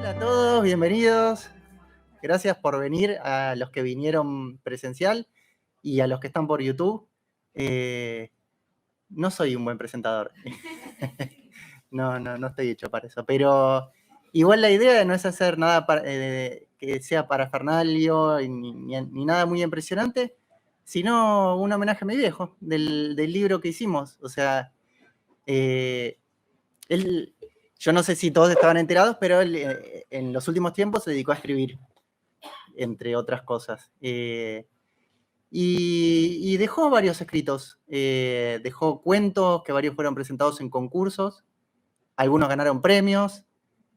Hola a todos, bienvenidos. Gracias por venir, a los que vinieron presencial y a los que están por YouTube. No soy un buen presentador. No estoy hecho para eso. Pero igual la idea no es hacer nada que sea parafernalio ni nada muy impresionante, sino un homenaje a mi viejo, del libro que hicimos. O sea, yo no sé si todos estaban enterados, pero él en los últimos tiempos se dedicó a escribir, entre otras cosas. Y dejó varios escritos. Dejó cuentos que varios fueron presentados en concursos. Algunos ganaron premios.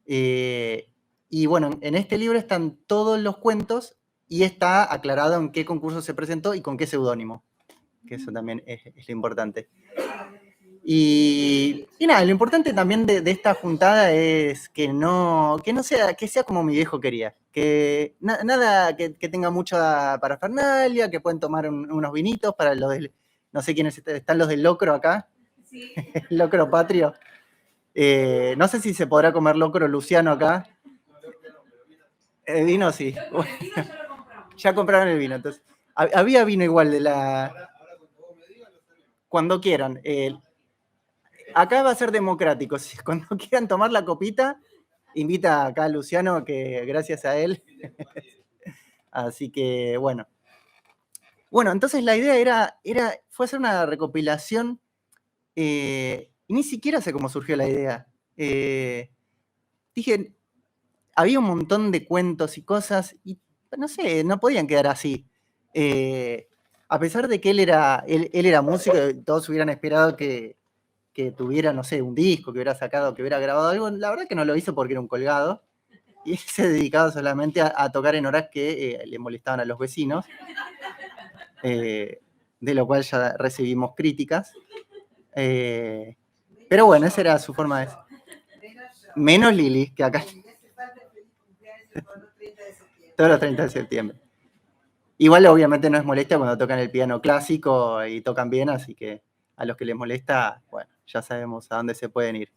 Y bueno, en este libro están todos los cuentos y está aclarado en qué concurso se presentó y con qué seudónimo, que eso también es lo importante. Y nada, lo importante también de esta juntada es que sea como mi viejo quería. Que nada que tenga mucha parafernalia, que pueden tomar unos vinitos para los del, no sé quiénes están los del locro acá. Sí. El locro patrio. No sé si se podrá comer locro luciano acá. El vino sí. Bueno, ya compraron el vino, entonces. Había vino igual de la. Cuando quieran. Acá va a ser democrático. Cuando quieran tomar la copita, invita acá a Luciano, que gracias a él. Así que, bueno. Bueno, entonces la idea fue hacer una recopilación. Y ni siquiera sé cómo surgió la idea. Dije, había un montón de cuentos y cosas, y no sé, no podían quedar así. A pesar de que él era músico, todos hubieran esperado que tuviera, no sé, un disco, que hubiera sacado, que hubiera grabado algo. La verdad que no lo hizo porque era un colgado. Y se dedicaba solamente a tocar en horas que le molestaban a los vecinos. De lo cual ya recibimos críticas. Pero bueno, esa era su forma de... Menos Lili, que acá... Todos los 30 de septiembre. Igual obviamente no es molestia cuando tocan el piano clásico y tocan bien, así que a los que les molesta, bueno, ya sabemos a dónde se pueden ir.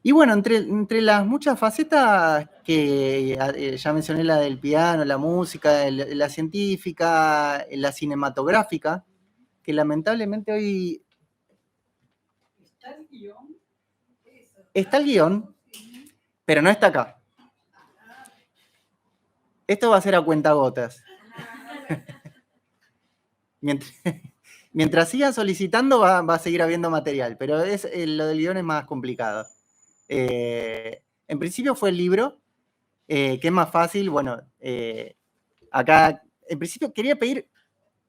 Y bueno, entre las muchas facetas que ya mencioné, la del piano, la música, la científica, la cinematográfica, que lamentablemente hoy... Está el guión, pero no está acá. Esto va a ser a cuentagotas. Mientras sigan solicitando va a seguir habiendo material, pero lo del guión es más complicado. En principio fue el libro, que es más fácil. Bueno, acá, en principio quería pedir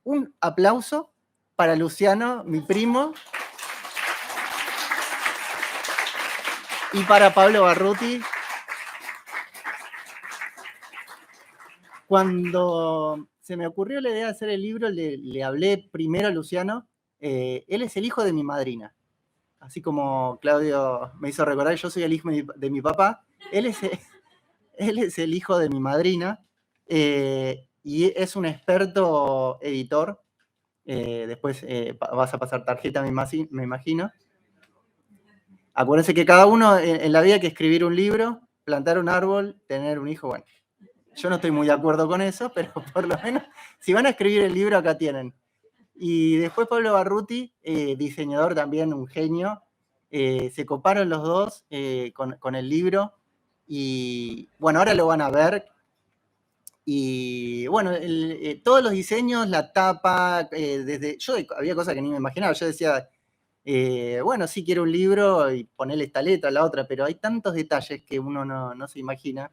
un aplauso para Luciano, mi primo, y para Pablo Barruti. Cuando se me ocurrió la idea de hacer el libro, le hablé primero a Luciano. Él es el hijo de mi madrina. Así como Claudio me hizo recordar, yo soy el hijo de mi papá. Él es el hijo de mi madrina. Y es un experto editor. Después vas a pasar tarjeta, me imagino. Acuérdense que cada uno en la vida hay que escribir un libro, plantar un árbol, tener un hijo. Bueno, yo no estoy muy de acuerdo con eso, pero por lo menos, si van a escribir el libro, acá tienen. Y después Pablo Barruti, diseñador también, un genio. Se coparon los dos con el libro. Y bueno, ahora lo van a ver. Y bueno, todos los diseños, la tapa, yo había cosas que ni me imaginaba. Yo decía, bueno, sí quiero un libro y ponerle esta letra, la otra, pero hay tantos detalles que uno no se imagina.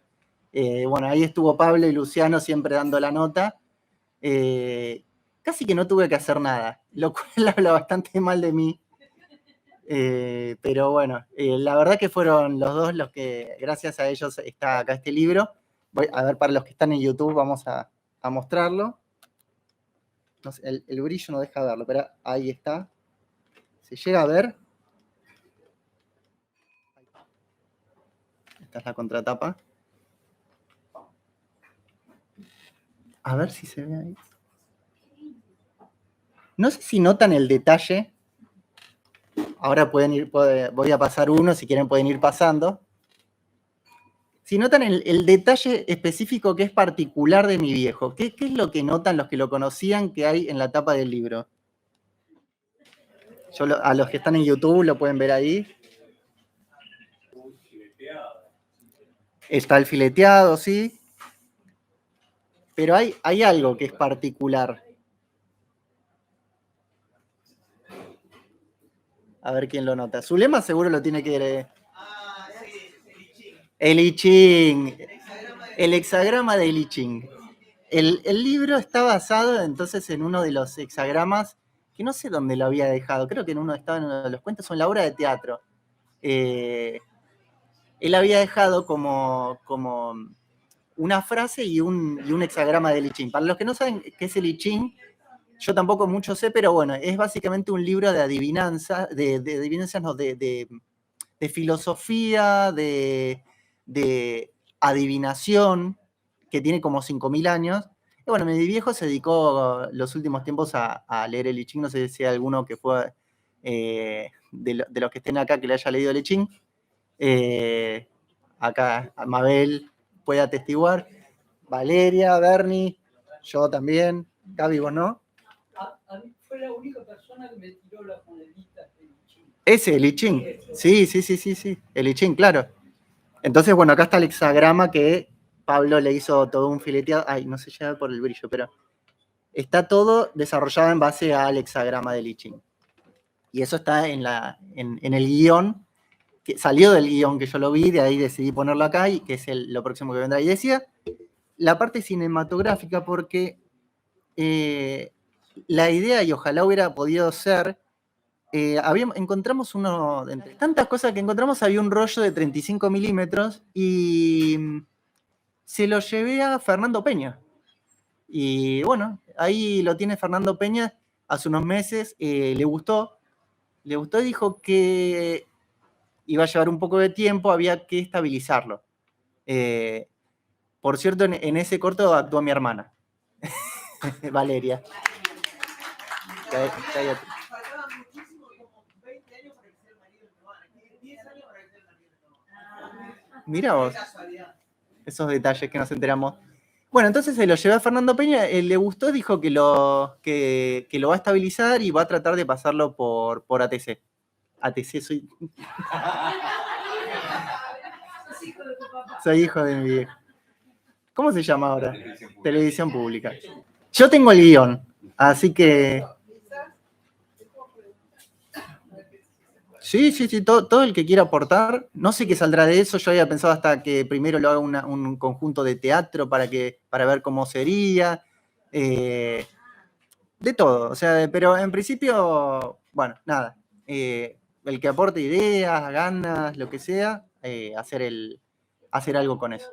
Bueno, ahí estuvo Pablo y Luciano siempre dando la nota. Casi que no tuve que hacer nada, lo cual habla bastante mal de mí. Pero bueno, la verdad que fueron los dos los que, gracias a ellos, está acá este libro. Voy a ver, para los que están en YouTube, vamos a mostrarlo. No sé, el brillo no deja verlo, pero ahí está. ¿Se llega a ver? Esta es la contratapa. A ver si se ve ahí. No sé si notan el detalle. Ahora voy a pasar uno, si quieren pueden ir pasando. si notan el detalle específico que es particular de mi viejo. ¿Qué es lo que notan los que lo conocían que hay en la tapa del libro? A los que están en YouTube lo pueden ver ahí. Está el fileteado, sí. Pero hay algo que es particular. A ver quién lo nota. Zulema seguro lo tiene que... El I Ching. El hexagrama del I Ching. El libro está basado entonces en uno de los hexagramas, que no sé dónde lo había dejado, creo que estaba en uno de los cuentos o en la obra de teatro. Él había dejado como una frase y un hexagrama del I Ching. Para los que no saben qué es el I Ching, yo tampoco mucho sé, pero bueno, es básicamente un libro de adivinanza, de filosofía, de adivinación, que tiene como 5.000 años. Y bueno, mi viejo se dedicó los últimos tiempos a leer el I Ching. No sé si hay alguno que fue de los que estén acá que le haya leído el I Ching. Acá Mabel puede atestiguar. Valeria, Bernie, yo también. Gaby, ¿vos no? A mí fue la única persona que me tiró las moneditas del I Ching. Ese, el I Ching. Sí. El I Ching, claro. Entonces, bueno, acá está el hexagrama que Pablo le hizo todo un fileteado. Ay, no se llega por el brillo, pero está todo desarrollado en base al hexagrama del I Ching. Y eso está en el guión, que salió del guión que yo lo vi, de ahí decidí ponerlo acá, y que es lo próximo que vendrá. Y decía la parte cinematográfica porque la idea, y ojalá hubiera podido ser, encontramos de entre tantas cosas que encontramos, había un rollo de 35 milímetros y se lo llevé a Fernando Peña. Y bueno, ahí lo tiene Fernando Peña hace unos meses, le gustó y dijo que iba a llevar un poco de tiempo, había que estabilizarlo. Por cierto, en ese corto actuó mi hermana, Valeria. Mira vos, esos detalles que nos enteramos. Bueno, entonces se lo llevé a Fernando Peña, le gustó, dijo que lo va a estabilizar y va a tratar de pasarlo por ATC. ATC soy... Soy hijo de mi viejo. ¿Cómo se llama ahora? Televisión Pública. Yo tengo el guión, así que... Sí, todo el que quiera aportar. No sé qué saldrá de eso. Yo había pensado hasta que primero lo haga un conjunto de teatro para ver cómo sería. De todo. O sea, pero en principio, bueno, nada. El que aporte ideas, ganas, lo que sea, hacer algo con eso.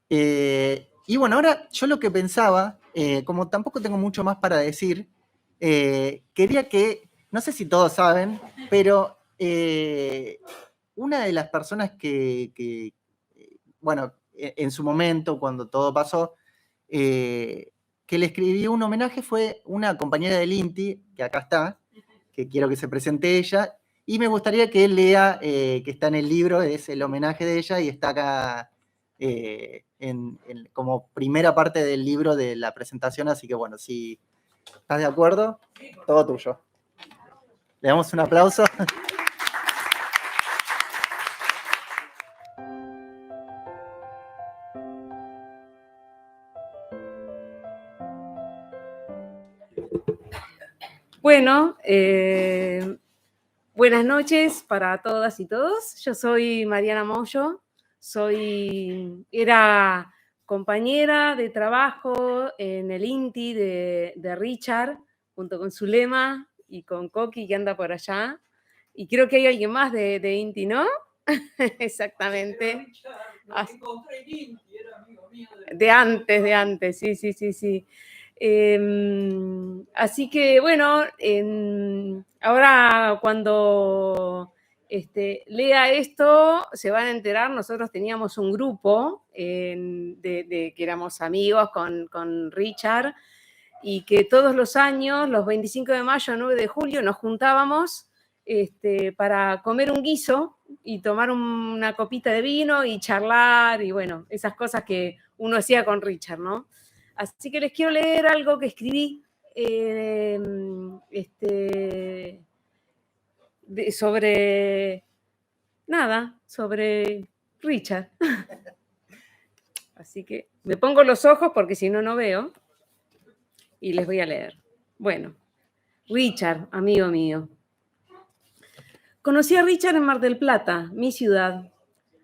Y bueno, ahora yo lo que pensaba, como tampoco tengo mucho más para decir, quería que, no sé si todos saben, pero una de las personas que bueno, en su momento, cuando todo pasó, que le escribió un homenaje fue una compañera del INTI, que acá está, que quiero que se presente ella, y me gustaría que él lea, que está en el libro, es el homenaje de ella, y está acá como primera parte del libro de la presentación, así que bueno, si estás de acuerdo, todo tuyo. Le damos un aplauso. Bueno, buenas noches para todas y todos. Yo soy Mariana Moyo, era compañera de trabajo en el INTI de Richard, junto con Zulema y con Coqui, que anda por allá. Y creo que hay alguien más de INTI, ¿no? Exactamente. De antes, sí. Así que bueno, ahora cuando lea esto se van a enterar. Nosotros teníamos un grupo que éramos amigos con Richard, y que todos los años, los 25 de mayo, 9 de julio, nos juntábamos para comer un guiso y tomar una copita de vino y charlar y bueno, esas cosas que uno hacía con Richard, ¿no? Así que les quiero leer algo que escribí sobre Richard. Así que me pongo los ojos porque si no, no veo y les voy a leer. Bueno, Richard, amigo mío. Conocí a Richard en Mar del Plata, mi ciudad.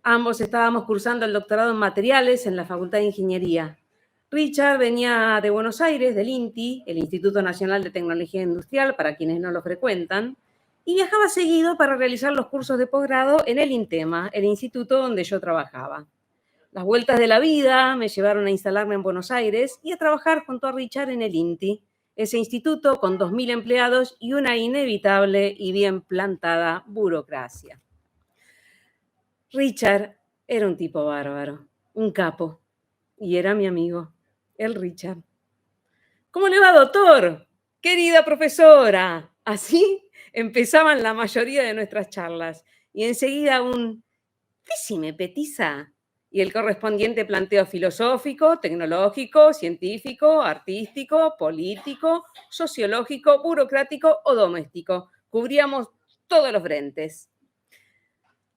Ambos estábamos cursando el doctorado en materiales en la Facultad de Ingeniería. Richard venía de Buenos Aires, del INTI, el Instituto Nacional de Tecnología Industrial, para quienes no lo frecuentan, y viajaba seguido para realizar los cursos de posgrado en el INTEMA, el instituto donde yo trabajaba. Las vueltas de la vida me llevaron a instalarme en Buenos Aires y a trabajar junto a Richard en el INTI, ese instituto con 2.000 empleados y una inevitable y bien plantada burocracia. Richard era un tipo bárbaro, un capo, y era mi amigo, el Richard. ¿Cómo le va, doctor? Querida profesora. Así empezaban la mayoría de nuestras charlas, y enseguida decime, petiza, y el correspondiente planteo filosófico, tecnológico, científico, artístico, político, sociológico, burocrático o doméstico. Cubríamos todos los frentes.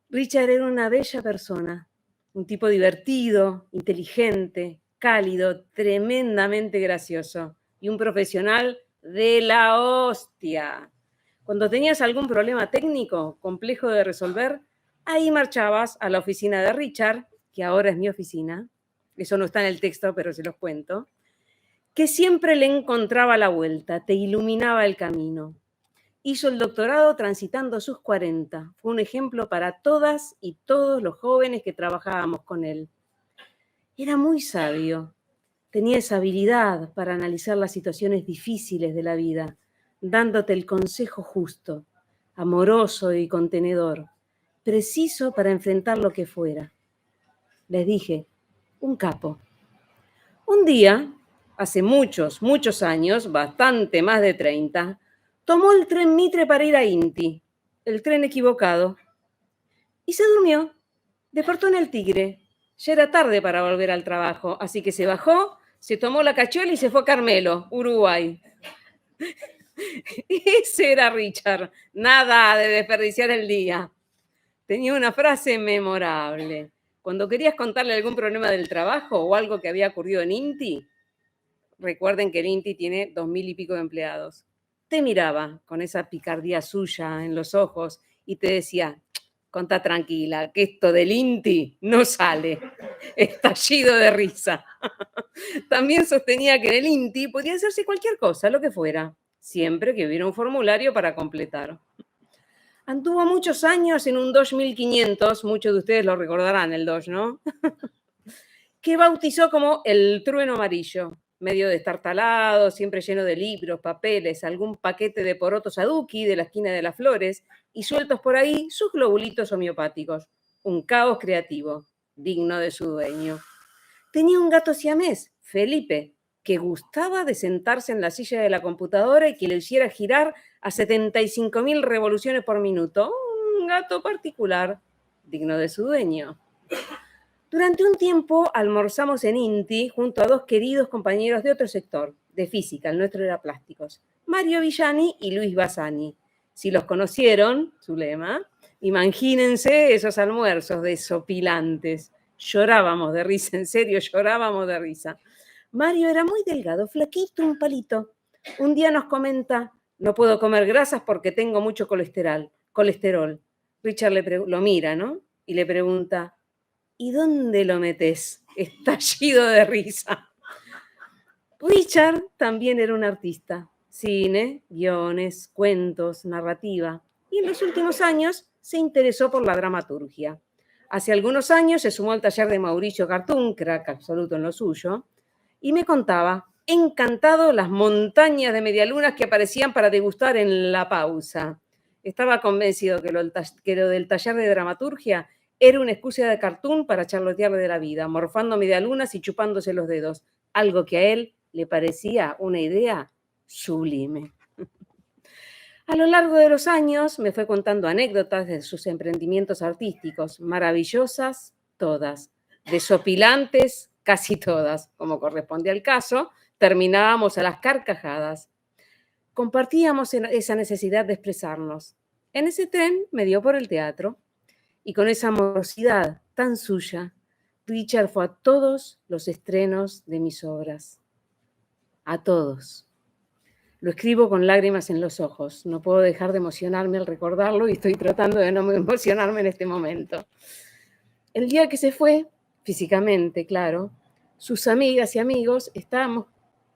Richard era una bella persona, un tipo divertido, inteligente, cálido, tremendamente gracioso y un profesional de la hostia. Cuando tenías algún problema técnico complejo de resolver, ahí marchabas a la oficina de Richard, que ahora es mi oficina, eso no está en el texto, pero se los cuento, que siempre le encontraba la vuelta, te iluminaba el camino. Hizo el doctorado transitando sus 40. Fue un ejemplo para todas y todos los jóvenes que trabajábamos con él. Era muy sabio. Tenía esa habilidad para analizar las situaciones difíciles de la vida, dándote el consejo justo, amoroso y contenedor, preciso para enfrentar lo que fuera. Les dije, un capo. Un día, hace muchos, muchos años, bastante más de 30, tomó el tren Mitre para ir a Inti, el tren equivocado, y se durmió. Despertó en el Tigre. Ya era tarde para volver al trabajo, así que se bajó, se tomó la cachuela y se fue a Carmelo, Uruguay. Ese era Richard, nada de desperdiciar el día. Tenía una frase memorable. Cuando querías contarle algún problema del trabajo o algo que había ocurrido en Inti, recuerden que el Inti tiene 2.000 y pico de empleados, te miraba con esa picardía suya en los ojos y te decía, contá tranquila, que esto del Inti no sale. Estallido de risa. También sostenía que en el Inti podía hacerse cualquier cosa, lo que fuera, siempre que hubiera un formulario para completar. Anduvo muchos años en un Dodge 1500, muchos de ustedes lo recordarán, el Dodge, ¿no? Que bautizó como el trueno amarillo, medio destartalado, siempre lleno de libros, papeles, algún paquete de porotos aduki de la esquina de las Flores y sueltos por ahí sus globulitos homeopáticos. Un caos creativo, digno de su dueño. Tenía un gato siamés, Felipe, que gustaba de sentarse en la silla de la computadora y que le hiciera girar a 75.000 revoluciones por minuto. Un gato particular, digno de su dueño. Durante un tiempo almorzamos en Inti junto a dos queridos compañeros de otro sector, de física, el nuestro era plásticos, Mario Villani y Luis Bassani. Si los conocieron, Zulema, imagínense esos almuerzos desopilantes. Llorábamos de risa, en serio, llorábamos de risa. Mario era muy delgado, flaquito, un palito. Un día nos comenta, no puedo comer grasas porque tengo mucho colesterol. Richard lo mira, ¿no? Y le pregunta, ¿y dónde lo metes? Estallido de risa. Richard también era un artista. Cine, guiones, cuentos, narrativa. Y en los últimos años se interesó por la dramaturgia. Hace algunos años se sumó al taller de Mauricio Cartún, crack absoluto en lo suyo, y me contaba, encantado, las montañas de medialunas que aparecían para degustar en la pausa. Estaba convencido que lo del taller de dramaturgia era una excusa de Cartún para charlotearle de la vida, morfando medialunas y chupándose los dedos, algo que a él le parecía una idea sublime. A lo largo de los años me fue contando anécdotas de sus emprendimientos artísticos, maravillosas todas, desopilantes casi todas, como corresponde al caso, terminábamos a las carcajadas. Compartíamos esa necesidad de expresarnos. En ese tren me dio por el teatro y con esa amorosidad tan suya, Richard fue a todos los estrenos de mis obras. A todos. Lo escribo con lágrimas en los ojos. No puedo dejar de emocionarme al recordarlo y estoy tratando de no emocionarme en este momento. El día que se fue, físicamente, claro, sus amigas y amigos estábamos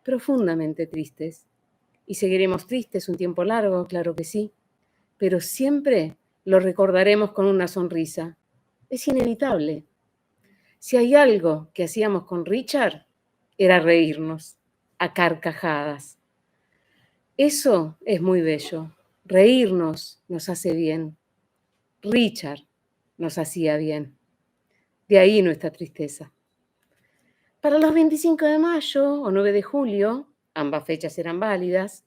profundamente tristes. Y seguiremos tristes un tiempo largo, claro que sí, pero siempre lo recordaremos con una sonrisa. Es inevitable. Si hay algo que hacíamos con Richard, era reírnos, a carcajadas. Eso es muy bello. Reírnos nos hace bien. Richard nos hacía bien. De ahí nuestra tristeza. Para los 25 de mayo o 9 de julio, ambas fechas eran válidas,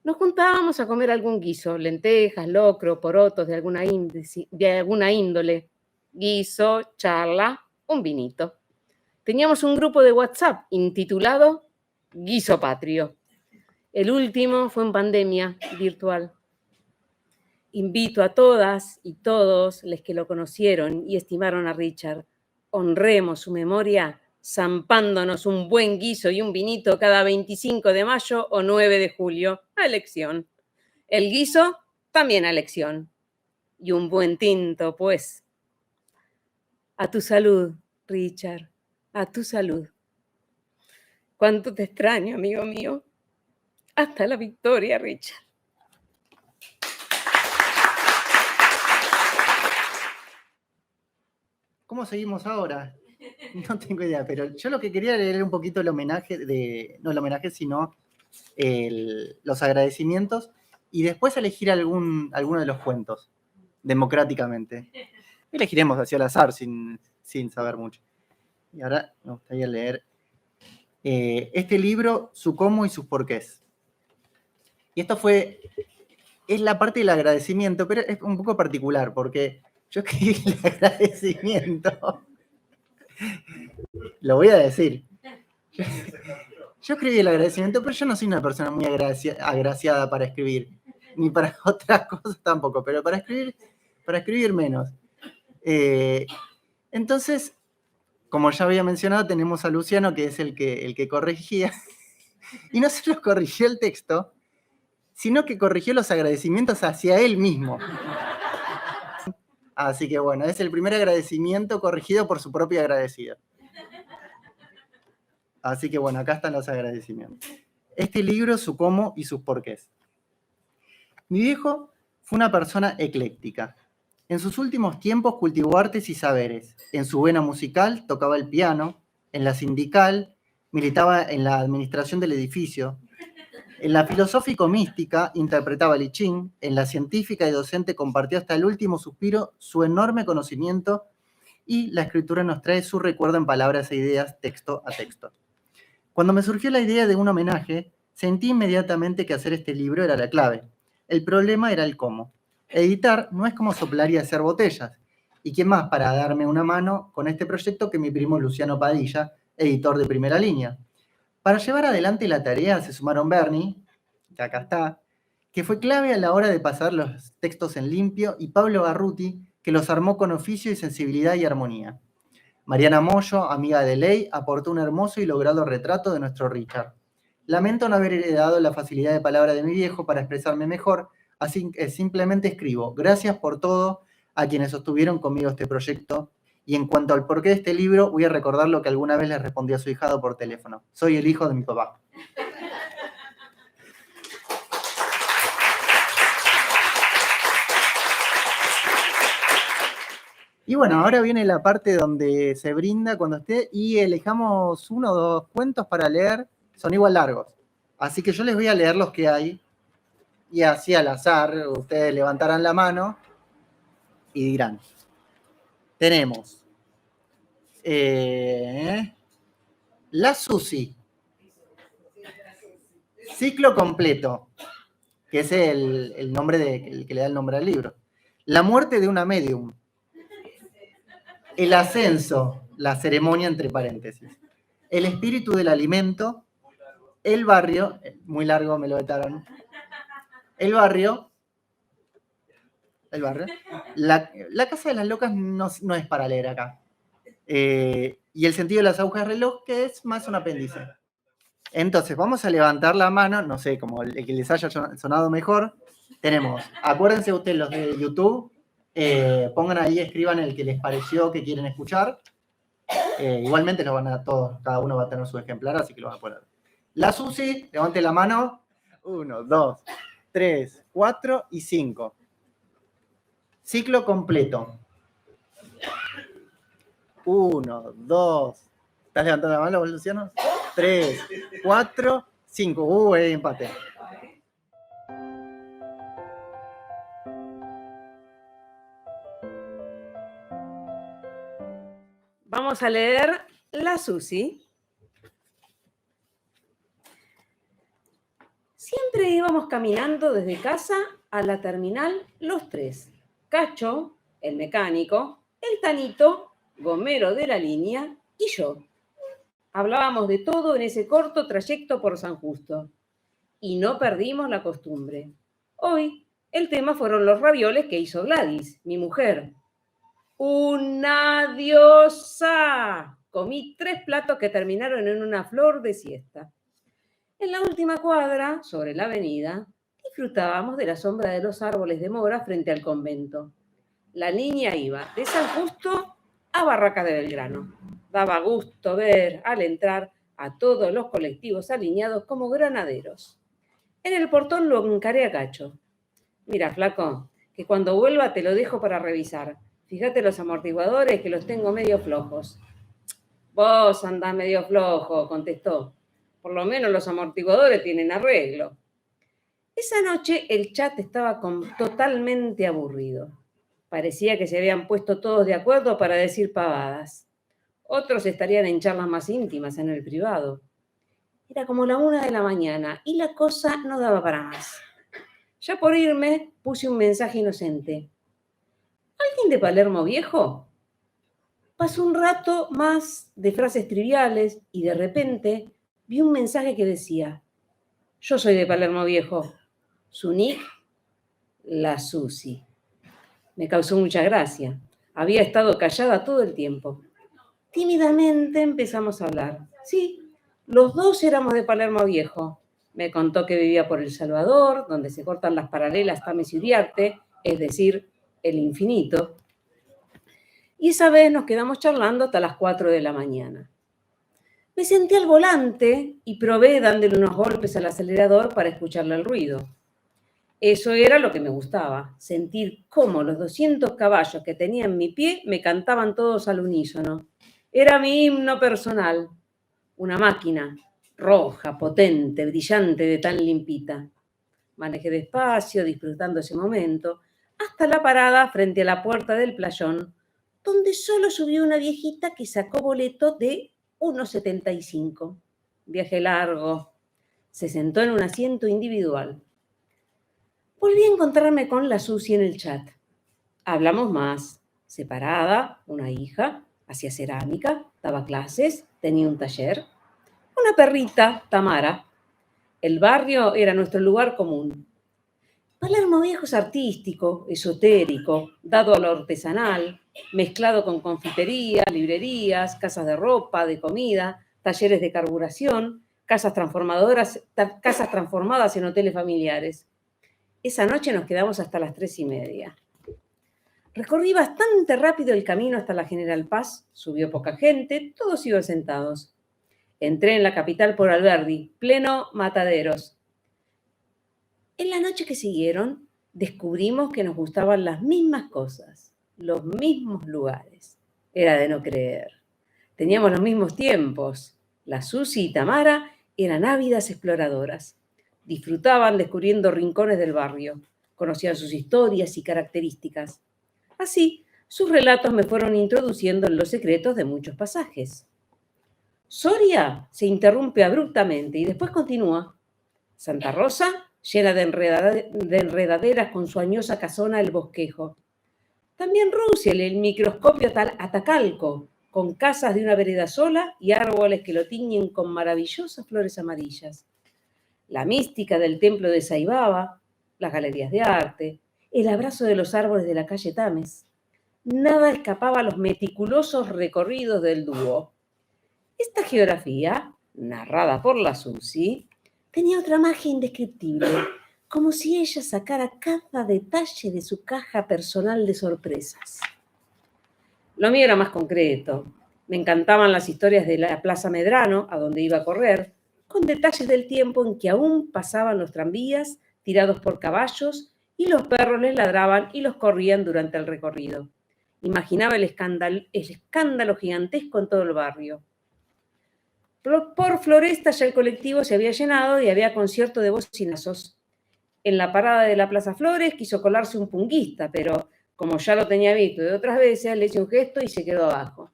nos juntábamos a comer algún guiso, lentejas, locro, porotos de alguna índole, guiso, charla, un vinito. Teníamos un grupo de WhatsApp intitulado Guiso Patrio. El último fue en pandemia virtual. Invito a todas y todos los que lo conocieron y estimaron a Richard. Honremos su memoria zampándonos un buen guiso y un vinito cada 25 de mayo o 9 de julio, a elección. El guiso también a elección. Y un buen tinto, pues. A tu salud, Richard, a tu salud. Cuánto te extraño, amigo mío. Hasta la victoria, Richard. ¿Cómo seguimos ahora? No tengo idea, pero yo lo que quería leer era un poquito el homenaje, no el homenaje, sino los agradecimientos y después elegir alguno de los cuentos, democráticamente. Elegiremos hacia al azar, sin saber mucho. Y ahora me gustaría leer este libro, Su cómo y sus porqués. Y esto es la parte del agradecimiento, pero es un poco particular, porque yo escribí el agradecimiento. Lo voy a decir. Yo escribí el agradecimiento, pero yo no soy una persona muy agraciada para escribir, ni para otras cosas tampoco, pero para escribir menos. Entonces, como ya había mencionado, tenemos a Luciano, que es el que corregía, y no solo corrigió el texto, sino que corrigió los agradecimientos hacia él mismo. Así que bueno, es el primer agradecimiento corregido por su propio agradecido. Así que bueno, acá están los agradecimientos. Este libro, Su cómo y sus porqués. Mi viejo fue una persona ecléctica. En sus últimos tiempos cultivó artes y saberes. En su vena musical tocaba el piano, en la sindical militaba en la administración del edificio, en la filosófico-mística interpretaba el I Ching, en la científica y docente compartió hasta el último suspiro su enorme conocimiento y la escritura nos trae su recuerdo en palabras e ideas, texto a texto. Cuando me surgió la idea de un homenaje, sentí inmediatamente que hacer este libro era la clave. El problema era el cómo. Editar no es como soplar y hacer botellas. ¿Y quién más para darme una mano con este proyecto que mi primo Luciano Padilla, editor de primera línea? Para llevar adelante la tarea se sumaron Bernie, que acá está, que fue clave a la hora de pasar los textos en limpio, y Pablo Garruti, que los armó con oficio y sensibilidad y armonía. Mariana Moyo, amiga de ley, aportó un hermoso y logrado retrato de nuestro Richard. Lamento no haber heredado la facilidad de palabra de mi viejo para expresarme mejor, así que simplemente escribo. Gracias por todo a quienes sostuvieron conmigo este proyecto. Y en cuanto al porqué de este libro, voy a recordar lo que alguna vez le respondí a su hijado por teléfono. Soy el hijo de mi papá. Y bueno, ahora viene la parte donde se brinda cuando esté y elijamos 1 o 2 cuentos para leer. Son igual largos. Así que yo les voy a leer los que hay. Y así al azar, ustedes levantarán la mano y dirán. Tenemos La Susi. Ciclo completo. que es el nombre el que le da el nombre al libro. La muerte de una medium. El ascenso, la ceremonia entre paréntesis. El espíritu del alimento. El barrio, muy largo, me lo vetaron. El barrio. La casa de las locas no es para leer acá. Y el sentido de las agujas de reloj, que es más un apéndice. Entonces, vamos a levantar la mano, no sé, como el que les haya sonado mejor. Tenemos, acuérdense ustedes los de YouTube, pongan ahí, escriban el que les pareció que quieren escuchar. Igualmente los van a todos, cada uno va a tener su ejemplar, así que lo van a poner. La Susi, levante la mano. 1, 2, 3, 4 y 5. Ciclo completo. 1, 2. ¿Estás levantando la mano, Luciano? 3, 4, 5. Empate. Vamos a leer la Susi. Siempre íbamos caminando desde casa a la terminal los tres. Cacho, el mecánico, el Tanito, gomero de la línea, y yo. Hablábamos de todo en ese corto trayecto por San Justo. Y no perdimos la costumbre. Hoy, el tema fueron los ravioles que hizo Gladys, mi mujer. ¡Una diosa! Comí 3 platos que terminaron en una flor de siesta. En la última cuadra, sobre la avenida, disfrutábamos de la sombra de los árboles de mora frente al convento. La línea iba de San Justo a Barracas de Belgrano. Daba gusto ver, al entrar, a todos los colectivos alineados como granaderos. En el portón lo encaré a Cacho. Mira, flaco, que cuando vuelva te lo dejo para revisar. Fíjate los amortiguadores que los tengo medio flojos. Vos andás medio flojo, contestó. Por lo menos los amortiguadores tienen arreglo. Esa noche el chat estaba totalmente aburrido. Parecía que se habían puesto todos de acuerdo para decir pavadas. Otros estarían en charlas más íntimas en el privado. Era como la 1 de la mañana y la cosa no daba para más. Ya por irme puse un mensaje inocente. ¿Alguien de Palermo Viejo? Pasó un rato más de frases triviales y de repente vi un mensaje que decía: yo soy de Palermo Viejo. Su nick, la Susi. Me causó mucha gracia. Había estado callada todo el tiempo. Tímidamente empezamos a hablar. Sí, los dos éramos de Palermo Viejo. Me contó que vivía por El Salvador, donde se cortan las paralelas Tames y Uriarte, es decir, el infinito. Y esa vez nos quedamos charlando hasta las 4 de la mañana. Me senté al volante y probé dándole unos golpes al acelerador para escucharle el ruido. Eso era lo que me gustaba, sentir cómo los 200 caballos que tenía en mi pie me cantaban todos al unísono. Era mi himno personal, una máquina roja, potente, brillante, de tan limpita. Manejé despacio, disfrutando ese momento, hasta la parada frente a la puerta del playón, donde solo subió una viejita que sacó boleto de 1,75. Viaje largo. Se sentó en un asiento individual. Volví a encontrarme con la Susi en el chat. Hablamos más. Separada, una hija, hacía cerámica, daba clases, tenía un taller. Una perrita, Tamara. El barrio era nuestro lugar común. Palermo Viejo es artístico, esotérico, dado a lo artesanal, mezclado con confiterías, librerías, casas de ropa, de comida, talleres de carburación, casas transformadas en hoteles familiares. Esa noche nos quedamos hasta las 3:30. Recorrí bastante rápido el camino hasta la General Paz, subió poca gente, todos iban sentados. Entré en la capital por Alberdi, pleno Mataderos. En la noche que siguieron, descubrimos que nos gustaban las mismas cosas, los mismos lugares. Era de no creer. Teníamos los mismos tiempos. La Susi y Tamara eran ávidas exploradoras. Disfrutaban descubriendo rincones del barrio. Conocían sus historias y características. Así, sus relatos me fueron introduciendo en los secretos de muchos pasajes. Soria se interrumpe abruptamente y después continúa. Santa Rosa llena de enredaderas con su añosa casona el bosquejo. También Russell, el microscopio Atacalco, con casas de una vereda sola y árboles que lo tiñen con maravillosas flores amarillas. La mística del templo de Saibaba, las galerías de arte, el abrazo de los árboles de la calle Tames. Nada escapaba a los meticulosos recorridos del dúo. Esta geografía, narrada por la Susi, tenía otra magia indescriptible, como si ella sacara cada detalle de su caja personal de sorpresas. Lo mío era más concreto. Me encantaban las historias de la Plaza Medrano, a donde iba a correr, con detalles del tiempo en que aún pasaban los tranvías tirados por caballos y los perros les ladraban y los corrían durante el recorrido. Imaginaba el escándalo gigantesco en todo el barrio. Por Floresta ya el colectivo se había llenado y había concierto de bocinazos. En la parada de la Plaza Flores quiso colarse un punguista, pero como ya lo tenía visto de otras veces, le hice un gesto y se quedó abajo.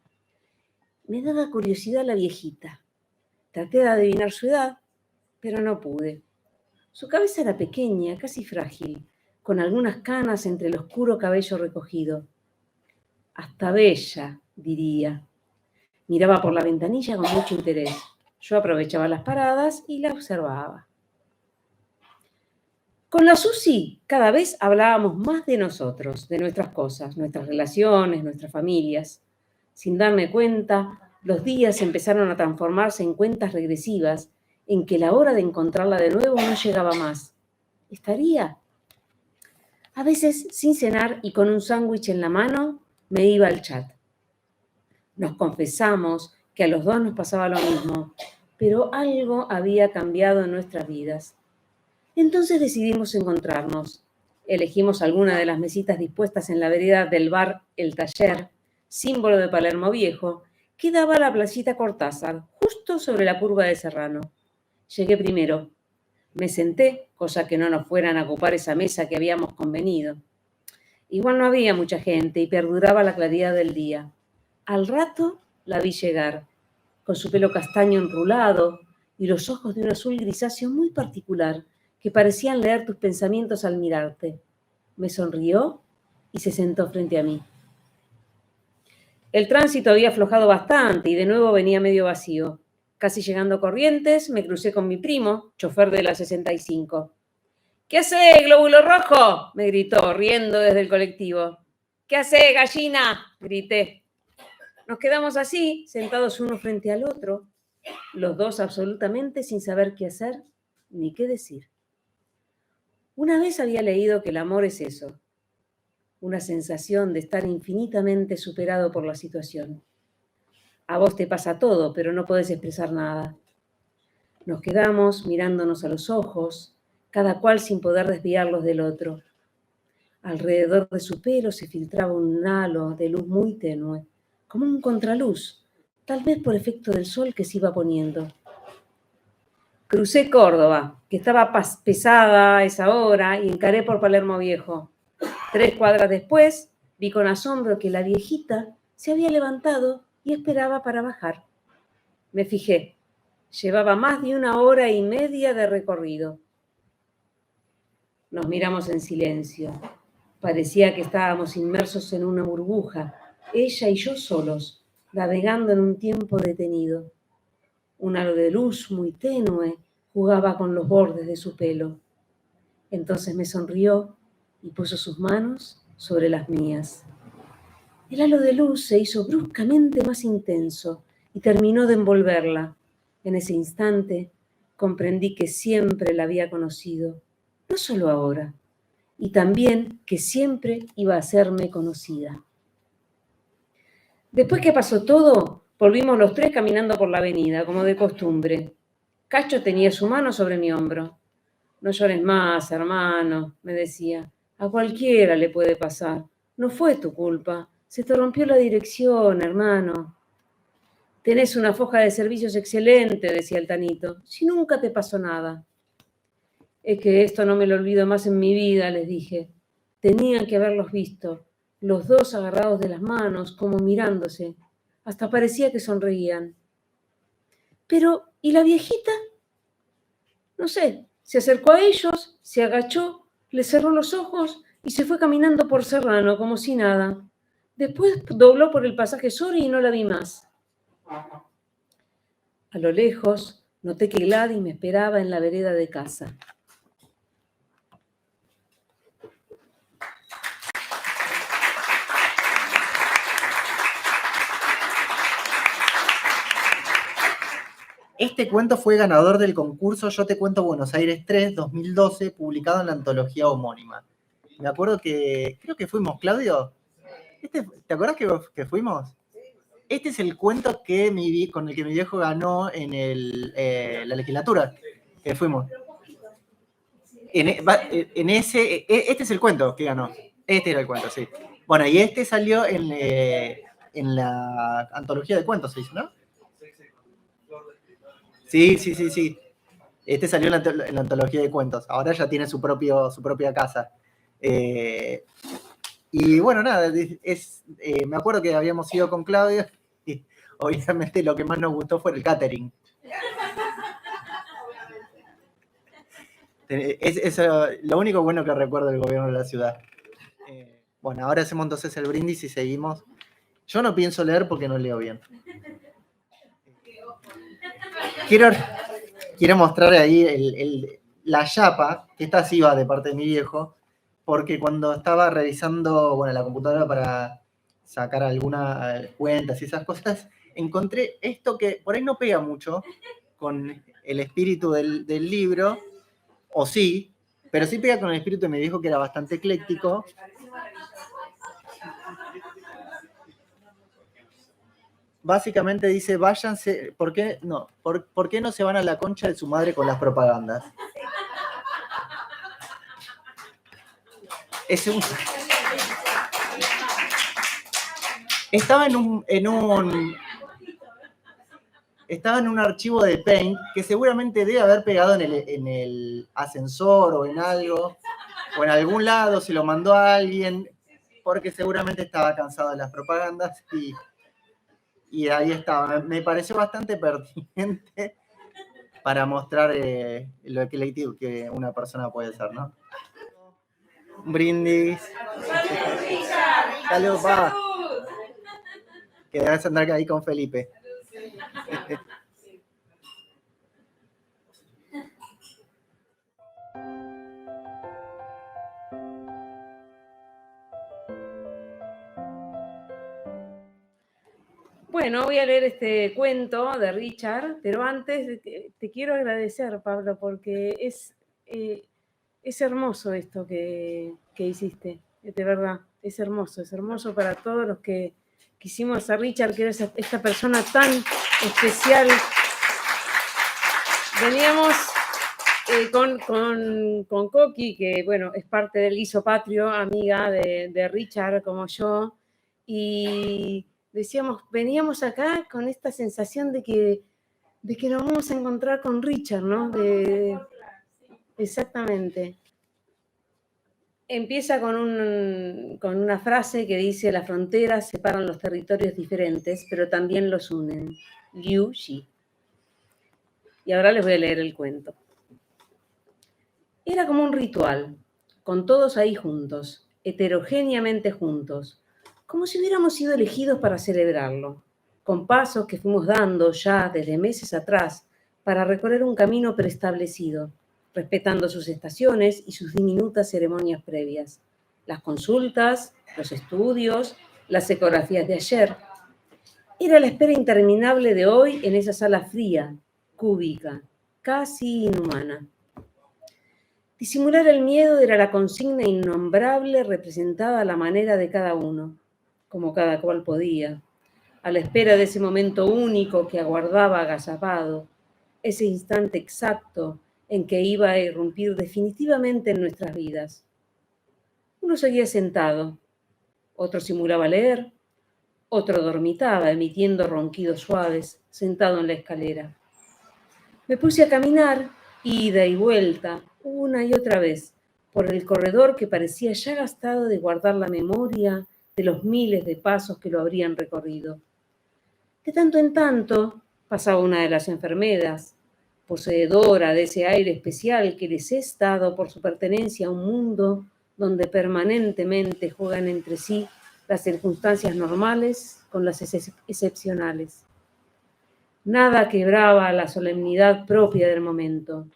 Me daba curiosidad la viejita. Traté de adivinar su edad, pero no pude. Su cabeza era pequeña, casi frágil, con algunas canas entre el oscuro cabello recogido. Hasta bella, diría. Miraba por la ventanilla con mucho interés. Yo aprovechaba las paradas y la observaba. Con la Susi cada vez hablábamos más de nosotros, de nuestras cosas, nuestras relaciones, nuestras familias. Sin darme cuenta, los días empezaron a transformarse en cuentas regresivas en que la hora de encontrarla de nuevo no llegaba más. ¿Estaría? A veces, sin cenar y con un sándwich en la mano, me iba al chat. Nos confesamos que a los dos nos pasaba lo mismo, pero algo había cambiado en nuestras vidas. Entonces decidimos encontrarnos. Elegimos alguna de las mesitas dispuestas en la vereda del bar El Taller, símbolo de Palermo Viejo, que daba a la placita Cortázar, justo sobre la curva de Serrano. Llegué primero. Me senté, cosa que no nos fueran a ocupar esa mesa que habíamos convenido. Igual no había mucha gente y perduraba la claridad del día. Al rato la vi llegar, con su pelo castaño enrulado y los ojos de un azul grisáceo muy particular, que parecían leer tus pensamientos al mirarte. Me sonrió y se sentó frente a mí. El tránsito había aflojado bastante y de nuevo venía medio vacío. Casi llegando a Corrientes, me crucé con mi primo, chofer de la 65. ¿Qué hace, glóbulo rojo?, me gritó, riendo desde el colectivo. ¿Qué hace, gallina?, grité. Nos quedamos así, sentados uno frente al otro, los dos absolutamente sin saber qué hacer ni qué decir. Una vez había leído que el amor es eso, una sensación de estar infinitamente superado por la situación. A vos te pasa todo, pero no podés expresar nada. Nos quedamos mirándonos a los ojos, cada cual sin poder desviarlos del otro. Alrededor de su pelo se filtraba un halo de luz muy tenue, como un contraluz, tal vez por efecto del sol que se iba poniendo. Crucé Córdoba, que estaba pesada a esa hora, y encaré por Palermo Viejo. 3 cuadras después, vi con asombro que la viejita se había levantado y esperaba para bajar. Me fijé. Llevaba más de 1 hora y media de recorrido. Nos miramos en silencio. Parecía que estábamos inmersos en una burbuja, ella y yo solos, navegando en un tiempo detenido. Un halo de luz muy tenue jugaba con los bordes de su pelo. Entonces me sonrió y puso sus manos sobre las mías. El halo de luz se hizo bruscamente más intenso y terminó de envolverla. En ese instante comprendí que siempre la había conocido, no solo ahora, y también que siempre iba a serme conocida. Después que pasó todo, volvimos los 3 caminando por la avenida, como de costumbre. Cacho tenía su mano sobre mi hombro. No llores más, hermano, me decía. A cualquiera le puede pasar. No fue tu culpa. Se te rompió la dirección, hermano. Tenés una foja de servicios excelente, decía el Tanito. Si nunca te pasó nada. Es que esto no me lo olvido más en mi vida, les dije. Tenían que haberlos visto. Los dos agarrados de las manos, como mirándose. Hasta parecía que sonreían. Pero, ¿y la viejita? No sé, Se acercó a ellos, se agachó, les cerró los ojos y se fue caminando por Serrano como si nada. Después dobló por el pasaje Soria y no la vi más. A lo lejos noté que Gladys me esperaba en la vereda de casa. Este cuento fue ganador del concurso Yo te cuento Buenos Aires 3, 2012, publicado en la antología homónima. Me acuerdo que, creo que fuimos, Claudio. ¿Te acuerdas que fuimos? Este es el cuento con el que mi viejo ganó en la legislatura, que fuimos. Este es el cuento que ganó. Este era el cuento, sí. Bueno, y este salió en la antología de cuentos, ¿se dice, no? Sí. Este salió en la antología de cuentos. Ahora ya tiene su propia casa. Y bueno, nada, me acuerdo que habíamos ido con Claudio y obviamente lo que más nos gustó fue el catering. Es lo único bueno que recuerdo del gobierno de la ciudad. Bueno, ahora hacemos entonces el brindis y seguimos. Yo no pienso leer porque no leo bien. Quiero mostrar ahí la chapa, que esta sí va de parte de mi viejo, porque cuando estaba revisando la computadora para sacar algunas cuentas y esas cosas, encontré esto que por ahí no pega mucho con el espíritu del libro, o sí, pero sí pega con el espíritu de mi viejo, que era bastante ecléctico. Básicamente dice, váyanse, ¿por qué no se van a la concha de su madre con las propagandas? Estaba en un archivo de Paint que seguramente debe haber pegado en el ascensor o en algo, o en algún lado, se lo mandó a alguien, porque seguramente estaba cansado de las propagandas y ahí estaba. Me pareció bastante pertinente para mostrar lo ecléctico que una persona puede ser, ¿no? Un brindis. Salud, pa. Que debes andar ahí con Felipe. Bueno, voy a leer este cuento de Richard, pero antes te quiero agradecer, Pablo, porque es hermoso esto que hiciste, de verdad, es hermoso para todos los que quisimos a Richard, que era esta persona tan especial. Veníamos con Coqui, que bueno, es parte del Guiso Patrio, amiga de Richard como yo, y decíamos, veníamos acá con esta sensación de que nos vamos a encontrar con Richard, ¿no? Exactamente. Empieza con una frase que dice: las fronteras separan los territorios diferentes, pero también los unen. Liu Xi. Y ahora les voy a leer el cuento. Era como un ritual, con todos ahí juntos, heterogéneamente juntos, como si hubiéramos sido elegidos para celebrarlo, con pasos que fuimos dando ya desde meses atrás para recorrer un camino preestablecido, respetando sus estaciones y sus diminutas ceremonias previas, las consultas, los estudios, las ecografías de ayer. Era la espera interminable de hoy en esa sala fría, cúbica, casi inhumana. Disimular el miedo era la consigna innombrable representada a la manera de cada uno, como cada cual podía, a la espera de ese momento único que aguardaba agazapado, ese instante exacto en que iba a irrumpir definitivamente en nuestras vidas. Uno seguía sentado, otro simulaba leer, otro dormitaba, emitiendo ronquidos suaves, sentado en la escalera. Me puse a caminar, ida y vuelta, una y otra vez, por el corredor que parecía ya gastado de guardar la memoria de los miles de pasos que lo habrían recorrido. De tanto en tanto pasaba una de las enfermeras, poseedora de ese aire especial que les es dado por su pertenencia a un mundo donde permanentemente juegan entre sí las circunstancias normales con las excepcionales. Nada quebraba la solemnidad propia del momento.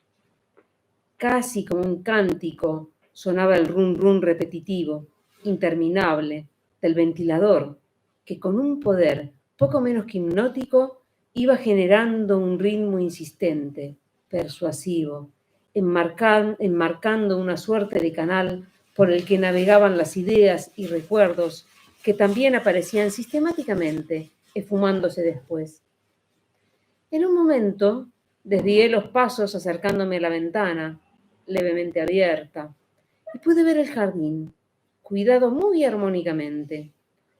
Casi como un cántico sonaba el rum rum repetitivo, interminable, del ventilador, que con un poder poco menos que hipnótico iba generando un ritmo insistente, persuasivo, enmarcando una suerte de canal por el que navegaban las ideas y recuerdos que también aparecían sistemáticamente, esfumándose después. En un momento desvié los pasos acercándome a la ventana, levemente abierta, y pude ver el jardín, cuidado muy armónicamente,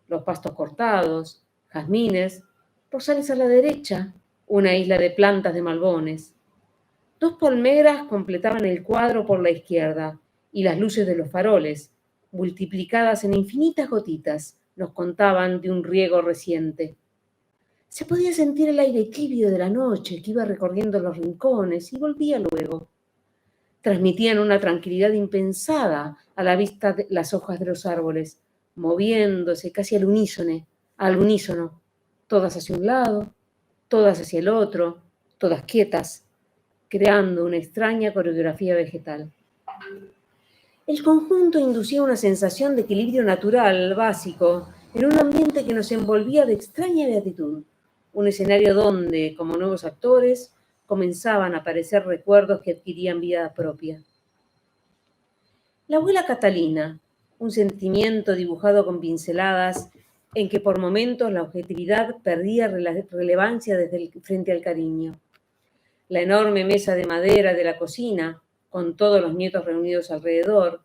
los pastos cortados, jazmines, rosales a la derecha, una isla de plantas de malbones. 2 palmeras completaban el cuadro por la izquierda, y las luces de los faroles, multiplicadas en infinitas gotitas, nos contaban de un riego reciente. Se podía sentir el aire tibio de la noche que iba recorriendo los rincones y volvía luego. Transmitían una tranquilidad impensada a la vista de las hojas de los árboles, moviéndose casi al unísono, todas hacia un lado, todas hacia el otro, todas quietas, creando una extraña coreografía vegetal. El conjunto inducía una sensación de equilibrio natural, básico, en un ambiente que nos envolvía de extraña beatitud, un escenario donde, como nuevos actores, comenzaban a aparecer recuerdos que adquirían vida propia. La abuela Catalina, un sentimiento dibujado con pinceladas en que por momentos la objetividad perdía relevancia frente al cariño. La enorme mesa de madera de la cocina, con todos los nietos reunidos alrededor,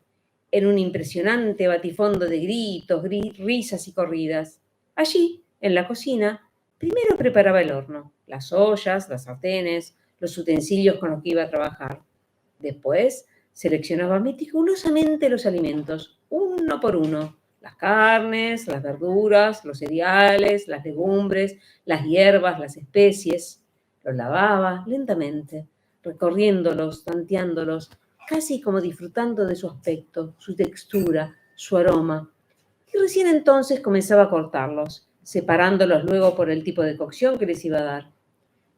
en un impresionante batifondo de gritos, risas y corridas. Allí, en la cocina, primero preparaba el horno, las ollas, las sartenes, los utensilios con los que iba a trabajar. Después, seleccionaba meticulosamente los alimentos, uno por uno, las carnes, las verduras, los cereales, las legumbres, las hierbas, las especies. Los lavaba lentamente, recorriéndolos, tanteándolos, casi como disfrutando de su aspecto, su textura, su aroma. Y recién entonces comenzaba a cortarlos, separándolos luego por el tipo de cocción que les iba a dar.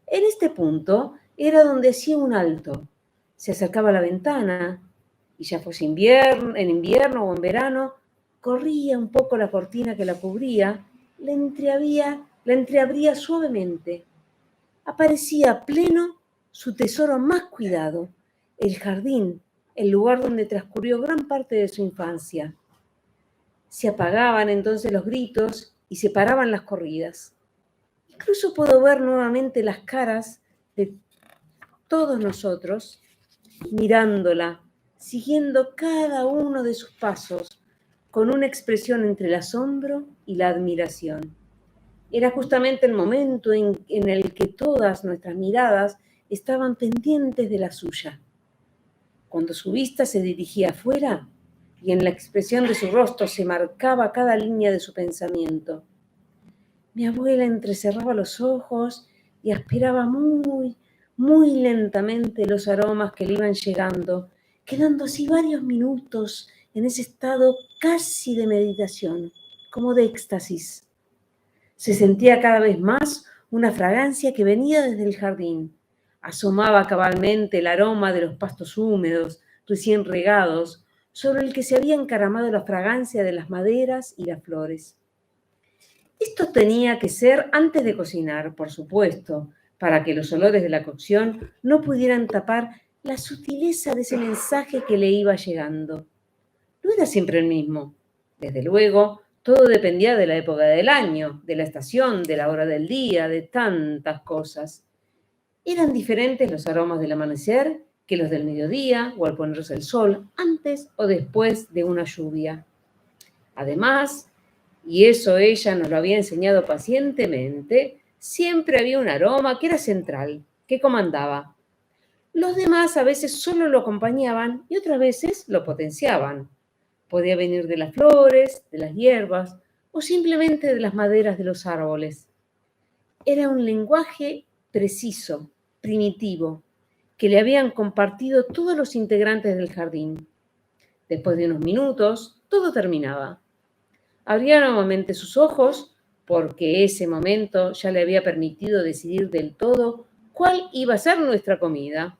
En este punto era donde hacía un alto. Se acercaba a la ventana y ya fuese en invierno o en verano, corría un poco la cortina que la cubría, la entreabría suavemente. Aparecía pleno su tesoro más cuidado, el jardín, el lugar donde transcurrió gran parte de su infancia. Se apagaban entonces los gritos y se paraban las corridas. Incluso puedo ver nuevamente las caras de todos nosotros mirándola, siguiendo cada uno de sus pasos, con una expresión entre el asombro y la admiración. Era justamente el momento en el que todas nuestras miradas estaban pendientes de la suya. Cuando su vista se dirigía afuera y en la expresión de su rostro se marcaba cada línea de su pensamiento. Mi abuela entrecerraba los ojos y aspiraba muy, muy lentamente los aromas que le iban llegando, quedando así varios minutos en ese estado casi de meditación, como de éxtasis. Se sentía cada vez más una fragancia que venía desde el jardín. Asomaba cabalmente el aroma de los pastos húmedos, recién regados, sobre el que se había encaramado la fragancia de las maderas y las flores. Esto tenía que ser antes de cocinar, por supuesto, para que los olores de la cocción no pudieran tapar la sutileza de ese mensaje que le iba llegando. No era siempre el mismo. Desde luego, todo dependía de la época del año, de la estación, de la hora del día, de tantas cosas. Eran diferentes los aromas del amanecer que los del mediodía o al ponerse el sol, antes o después de una lluvia. Además, y eso ella nos lo había enseñado pacientemente, siempre había un aroma que era central, que comandaba. Los demás a veces solo lo acompañaban y otras veces lo potenciaban. Podía venir de las flores, de las hierbas o simplemente de las maderas de los árboles. Era un lenguaje preciso, primitivo, que le habían compartido todos los integrantes del jardín. Después de unos minutos, todo terminaba. Abría nuevamente sus ojos, porque ese momento ya le había permitido decidir del todo cuál iba a ser nuestra comida.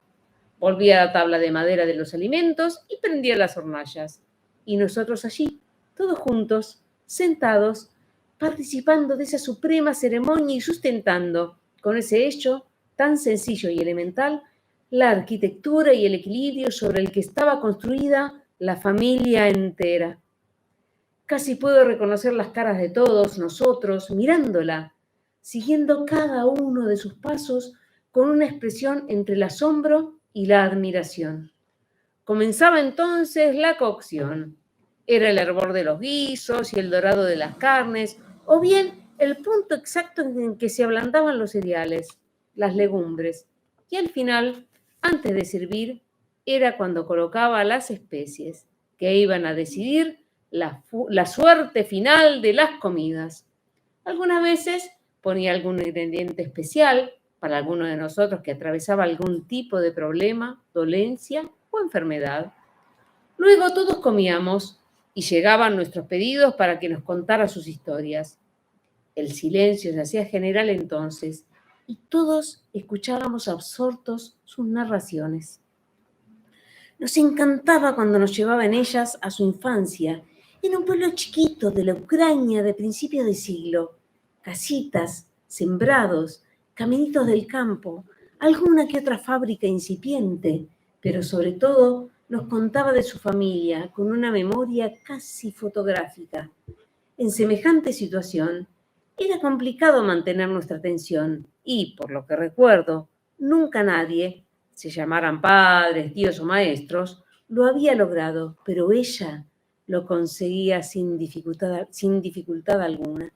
Volvía a la tabla de madera de los alimentos y prendía las hornallas. Y nosotros allí, todos juntos, sentados, participando de esa suprema ceremonia y sustentando, con ese hecho tan sencillo y elemental, la arquitectura y el equilibrio sobre el que estaba construida la familia entera. Casi puedo reconocer las caras de todos nosotros mirándola, siguiendo cada uno de sus pasos con una expresión entre el asombro y la admiración. Comenzaba entonces la cocción. Era el hervor de los guisos y el dorado de las carnes, o bien el punto exacto en que se ablandaban los cereales, las legumbres. Y al final, antes de servir, era cuando colocaba las especies que iban a decidir la suerte final de las comidas. Algunas veces ponía algún ingrediente especial para alguno de nosotros que atravesaba algún tipo de problema, dolencia o enfermedad. Luego todos comíamos y llegaban nuestros pedidos para que nos contara sus historias. El silencio se hacía general entonces y todos escuchábamos absortos sus narraciones. Nos encantaba cuando nos llevaba en ellas a su infancia, en un pueblo chiquito de la Ucrania de principio de siglo. Casitas, sembrados, caminitos del campo, alguna que otra fábrica incipiente, pero sobre todo nos contaba de su familia con una memoria casi fotográfica. En semejante situación, era complicado mantener nuestra atención y, por lo que recuerdo, nunca nadie, se llamaran padres, tíos o maestros, lo había logrado, pero ella lo conseguía sin dificultad alguna.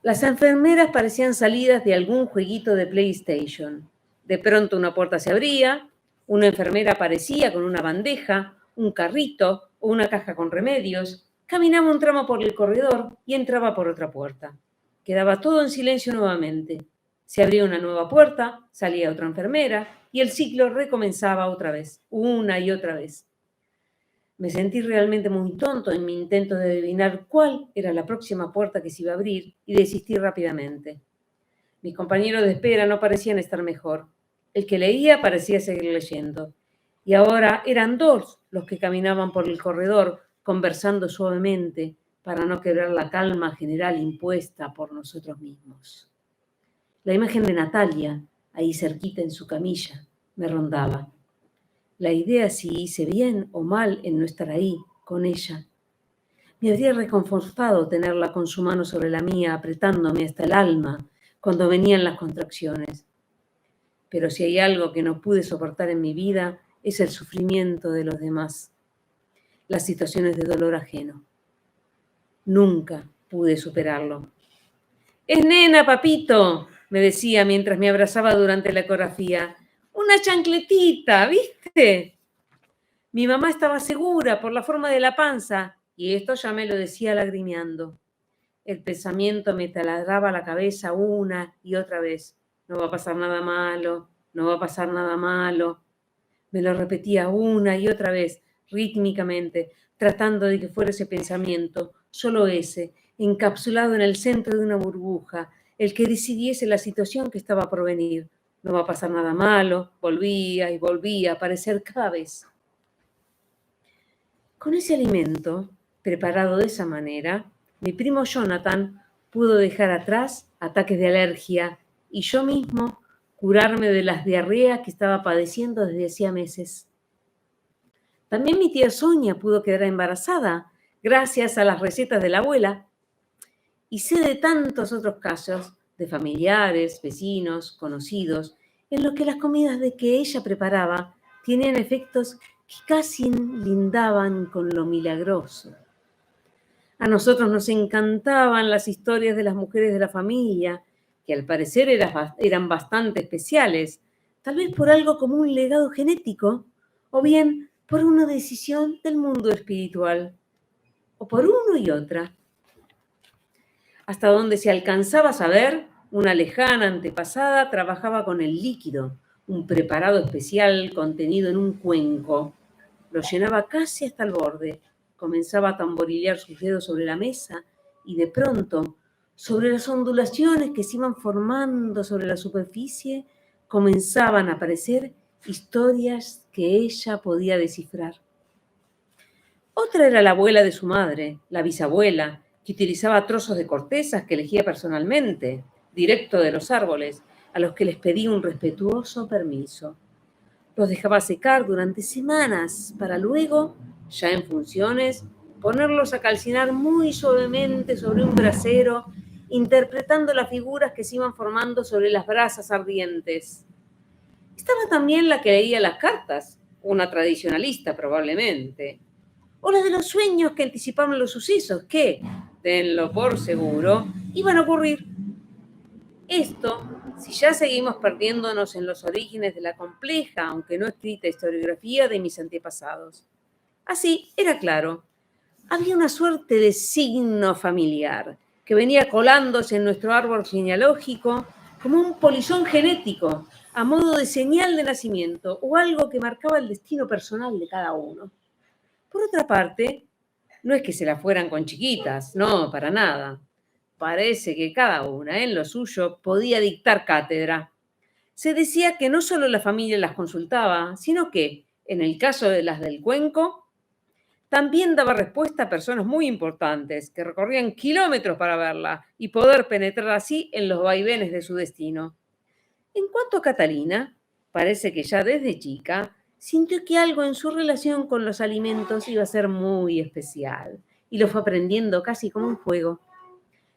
Las enfermeras parecían salidas de algún jueguito de PlayStation. De pronto una puerta se abría, una enfermera aparecía con una bandeja, un carrito o una caja con remedios, caminaba un tramo por el corredor y entraba por otra puerta. Quedaba todo en silencio nuevamente. Se abría una nueva puerta, salía otra enfermera y el ciclo recomenzaba otra vez, una y otra vez. Me sentí realmente muy tonto en mi intento de adivinar cuál era la próxima puerta que se iba a abrir y desistí rápidamente. Mis compañeros de espera no parecían estar mejor. El que leía parecía seguir leyendo. Y ahora eran dos los que caminaban por el corredor, conversando suavemente para no quebrar la calma general impuesta por nosotros mismos. La imagen de Natalia, ahí cerquita en su camilla, me rondaba. La idea si hice bien o mal en no estar ahí, con ella. Me habría reconfortado tenerla con su mano sobre la mía, apretándome hasta el alma cuando venían las contracciones. Pero si hay algo que no pude soportar en mi vida, es el sufrimiento de los demás, las situaciones de dolor ajeno. Nunca pude superarlo. «Es nena, papito», me decía mientras me abrazaba durante la ecografía. «Una chancletita, ¿viste?» Mi mamá estaba segura por la forma de la panza, y esto ya me lo decía lagrimeando. El pensamiento me taladraba la cabeza una y otra vez. No va a pasar nada malo, no va a pasar nada malo. Me lo repetía una y otra vez, rítmicamente, tratando de que fuera ese pensamiento, solo ese, encapsulado en el centro de una burbuja, el que decidiese la situación que estaba por venir. No va a pasar nada malo, volvía y volvía a aparecer cada vez. Con ese alimento, preparado de esa manera, mi primo Jonathan pudo dejar atrás ataques de alergia y yo mismo curarme de las diarreas que estaba padeciendo desde hacía meses. También mi tía Sonia pudo quedar embarazada gracias a las recetas de la abuela. Y sé de tantos otros casos de familiares, vecinos, conocidos, en los que las comidas de que ella preparaba tenían efectos que casi lindaban con lo milagroso. A nosotros nos encantaban las historias de las mujeres de la familia, que al parecer eran bastante especiales, tal vez por algo como un legado genético, o bien por una decisión del mundo espiritual, o por uno y otra. Hasta donde se alcanzaba a saber, una lejana antepasada trabajaba con el líquido, un preparado especial contenido en un cuenco. Lo llenaba casi hasta el borde. Comenzaba a tamborilear sus dedos sobre la mesa y de pronto, sobre las ondulaciones que se iban formando sobre la superficie, comenzaban a aparecer historias que ella podía descifrar. Otra era la abuela de su madre, la bisabuela, que utilizaba trozos de cortezas que elegía personalmente, directo de los árboles, a los que les pedía un respetuoso permiso. Los dejaba secar durante semanas para luego, ya en funciones, ponerlos a calcinar muy suavemente sobre un brasero, interpretando las figuras que se iban formando sobre las brasas ardientes. Estaba también la que leía las cartas, una tradicionalista probablemente, o la de los sueños que anticipaban los sucesos que, tenlo por seguro, iban a ocurrir. Esto, si ya seguimos perdiéndonos en los orígenes de la compleja, aunque no escrita historiografía de mis antepasados. Así, era claro, había una suerte de signo familiar que venía colándose en nuestro árbol genealógico como un polizón genético, a modo de señal de nacimiento o algo que marcaba el destino personal de cada uno. Por otra parte, no es que se la fueran con chiquitas, no, para nada. Parece que cada una en lo suyo podía dictar cátedra. Se decía que no solo la familia las consultaba, sino que, en el caso de las del cuenco, también daba respuesta a personas muy importantes que recorrían kilómetros para verla y poder penetrar así en los vaivenes de su destino. En cuanto a Catalina, parece que ya desde chica sintió que algo en su relación con los alimentos iba a ser muy especial y lo fue aprendiendo casi como un juego.